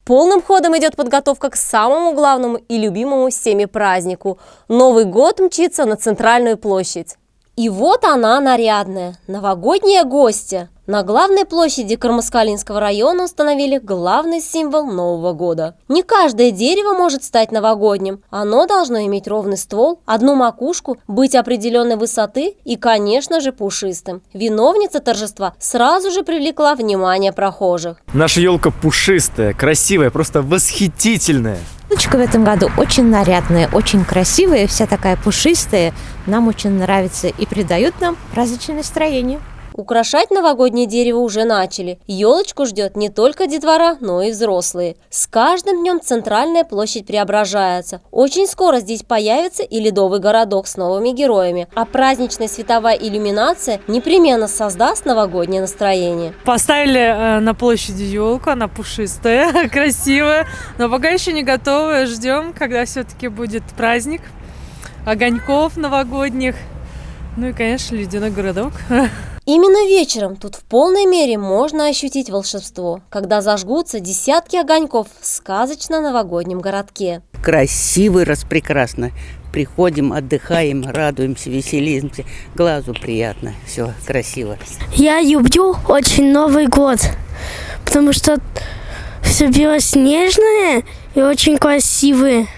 Полным ходом идет подготовка к самому главному и любимому всеми празднику. Новый год мчится на центральную площадь. И вот она, нарядная, новогодняя гостья. На главной площади Кармаскалинского района установили главный символ Нового года. Не каждое дерево может стать новогодним. Оно должно иметь ровный ствол, одну макушку, быть определенной высоты и, конечно же, пушистым. Виновница торжества сразу же привлекла внимание прохожих. Наша елка пушистая, красивая, просто восхитительная. Елочка в этом году очень нарядная, очень красивая, вся такая пушистая. Нам очень нравится и придает нам праздничное настроение. Украшать новогоднее дерево уже начали. Елочку ждет не только детвора, но и взрослые. С каждым днем центральная площадь преображается. Очень скоро здесь появится и ледовый городок с новыми героями. А праздничная световая иллюминация непременно создаст новогоднее настроение. Поставили на площади елку, она пушистая, красивая, но пока еще не готовы. Ждем, когда все-таки будет праздник, огоньков новогодних, ну и, конечно, ледяной городок. Именно вечером тут в полной мере можно ощутить волшебство, когда зажгутся десятки огоньков в сказочно-новогоднем городке. Красивый, распрекрасно. Приходим, отдыхаем, радуемся, веселимся. Глазу приятно, все красиво. Я люблю очень Новый год, потому что все белоснежное и очень красивое.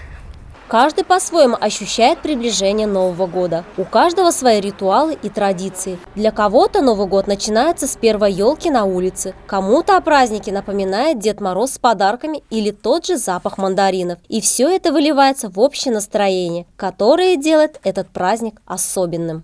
Каждый по-своему ощущает приближение Нового года. У каждого свои ритуалы и традиции. Для кого-то Новый год начинается с первой елки на улице. Кому-то о празднике напоминает Дед Мороз с подарками или тот же запах мандаринов. И все это выливается в общее настроение, которое делает этот праздник особенным.